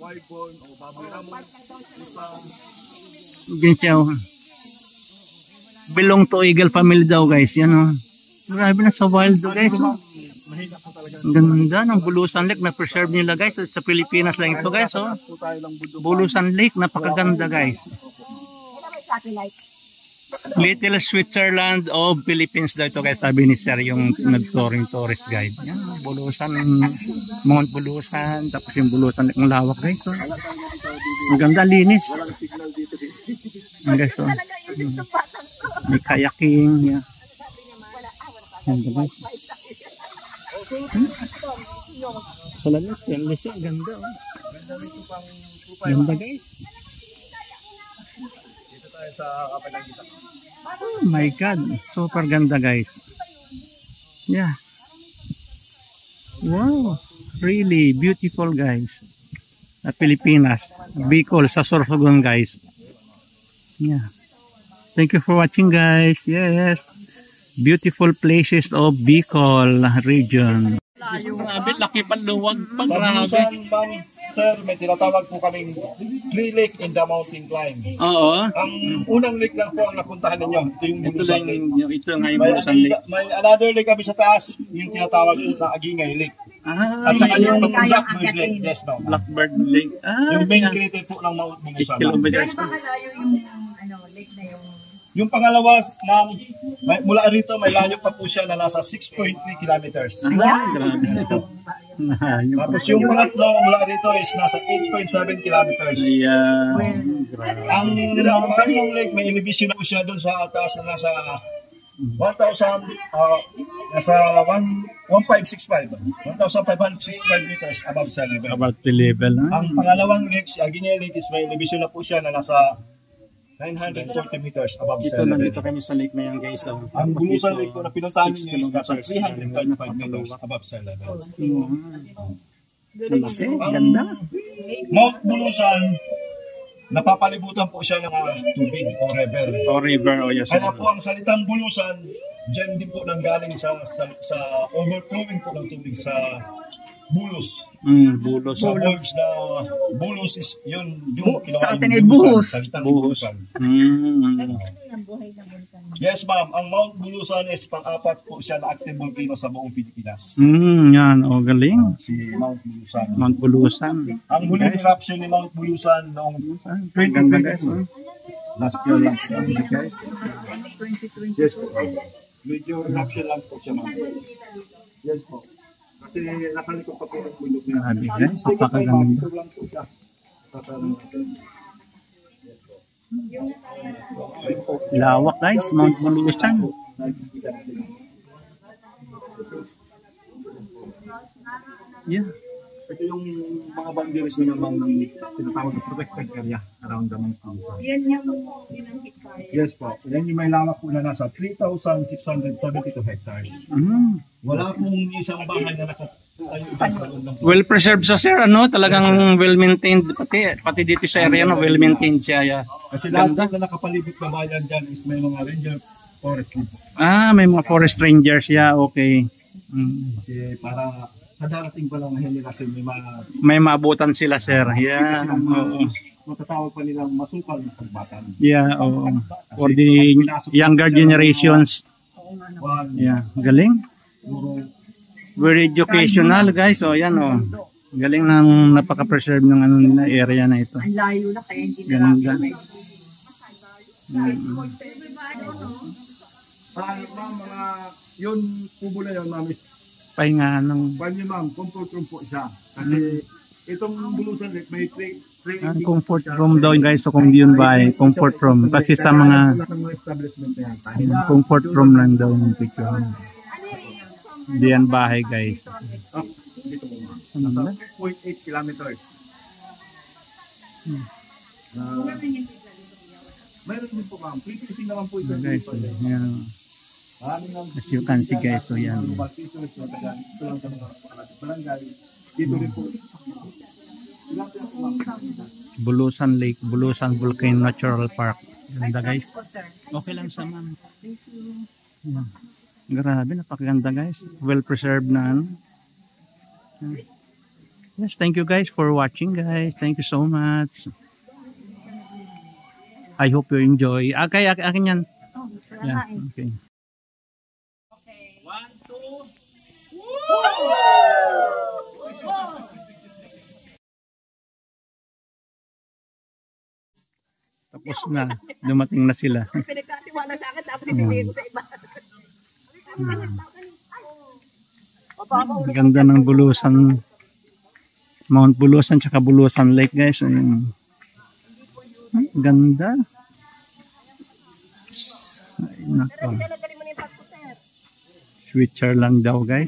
Wyborn o baboy ramon. Ginchaw. Belong to Eagle family daw guys. Yan o. Grabe na sa wild guys. Mahina po talaga. Ang ganda ng Bulusan Lake na preserve nila guys. Sa Pilipinas lang ito guys. Oh. Bulusan Lake. Napakaganda guys. Little Switzerland of Philippines daw ito guys. Sabi ni Sir yung nag-touring tourist guide. Yan. Bulusan. Mount Bulusan. Tapos yung Bulusan Lake. Ang lawak guys. Oh. Ang ganda. Linis. Ang guys. Oh. May kayaking. Yeah. Ganda guys. Sa lalas, stainless yan. Ganda oh. Ganda guys. Dito tayo sa Kapalangita. Oh my god. Super ganda guys. Yeah. Wow. Really beautiful guys. Sa Pilipinas. Bicol sa Sorsogon guys. Yeah. Thank you for watching guys. Yes. Beautiful places of Bicol region. Grabe, laki paluwag pag grabe. Sir, may tinatawag po kaming 3 lake in the mountain climb. Oo. Ang unang lake lang po ang napuntahan ninyo. Ito yung Bulusan Lake. Ito nga yung Bulusan Lake. May another lake kami sa taas, yung tinatawag na Agingay Lake. At saka yung Blackbird Lake. Yes, ma'am. Blackbird Lake. Yung main crater po ng Mount Bulusan. Kilometers. Lake na yung... Yung pangalawa, ma'am, mula rito may layo pa po siya na nasa 6.3 kilometers. Grabe. Tapos yung pangatlo mula rito is nasa 8.7 kilometers. Yeah. Ang pangatlong lake, may elevation na po siya doon sa taas na nasa 1565 meters above sea level. About the level. Ang pangalawang lake, si Agingay Lake, is may elevation na po siya na nasa 940 meters above sea level. Nandito kami sa lake na yan guys. Ang Bulusan Lake po na pinuntahan niyo is nasa 325 meters above sea level. Ganda. Mount Bulusan, napapalibutan po siya ng tubig o river. O river, o yes. Kaya po ang salitang Bulusan, dyan din po nanggaling sa overflowing po ng tubig sa Bulos. Bulos. Sa words na Bulos is yun yung sa atin ay buhos. Salitang Bulusan. Yes ma'am, ang Mount Bulusan is pang-apat po siya na active volcano sa buong Pilipinas. Yan, o galing. Si Mount Bulusan. Mount Bulusan. Ang huling eruption ni Mount Bulusan noong 2022. Last year lang siya, guys. Yes po. Medyo eruption lang po siya ma'am. Yes po. Kasi nakalikot pa po ang bulog niya. Grabe guys, napakaganda. Lawak guys, Mount Bulusan. Yeah. Ito yung mga bandiras nyo naman ng tinatawag na protected area around the mountain. Yan yung hikaya. Yes po. Yan yung may lawak po na nasa 3,672 hectares. Wala pong isang bahay na nakatayo. Well preserved sa sir, ano? Talagang well maintained pati dito sa area no, well maintained siya. Yeah. Kasi lahat na nakapalibot na bayan dyan is may mga ranger forest people. May mga forest rangers, yeah, okay. Kasi para sa darating pa lang na henerasyon may maabutan sila sir. Yeah. Matatawag pa nilang masukal na pagbatan. Yeah, for the younger generations. Yeah, galing. Very educational guys. So yan galing ng napaka-preserve ng ano nila area na ito. Ang layo na kaya hindi ganda. Mga yun kubo na yun ma'am. Pahinga ng Pwede ma'am, comfort room po siya. Kasi itong Bulusan Lake may comfort room daw guys. So kung yun ba ay comfort room. Kasi sa mga comfort room lang daw ng picture. Hindi yan bahay guys. Dito po ma'am. 0.8 kilometers. Mayroon din po ma'am. Practicing naman po ito. Guys, yan. As you can see guys, so yan. Bulusan Lake, Bulusan Volcano Natural Park. Ganda guys. Okay lang sa ma'am. Grabe, napakaganda guys. Well preserved na ano. Yes, thank you guys for watching, guys. Thank you so much. I hope you enjoy. Akin yan. Oh, wala Yeah, nga eh. okay. Tapos na. Dumating na sila. Pinagkatiwala sa akin, sabi nililigo sa iba. Ang ganda ng Bulusan. Mount Bulusan tsaka Bulusan Lake, guys. Ayun. Ay, ganda. Ay, nako. Switzerland daw, guys.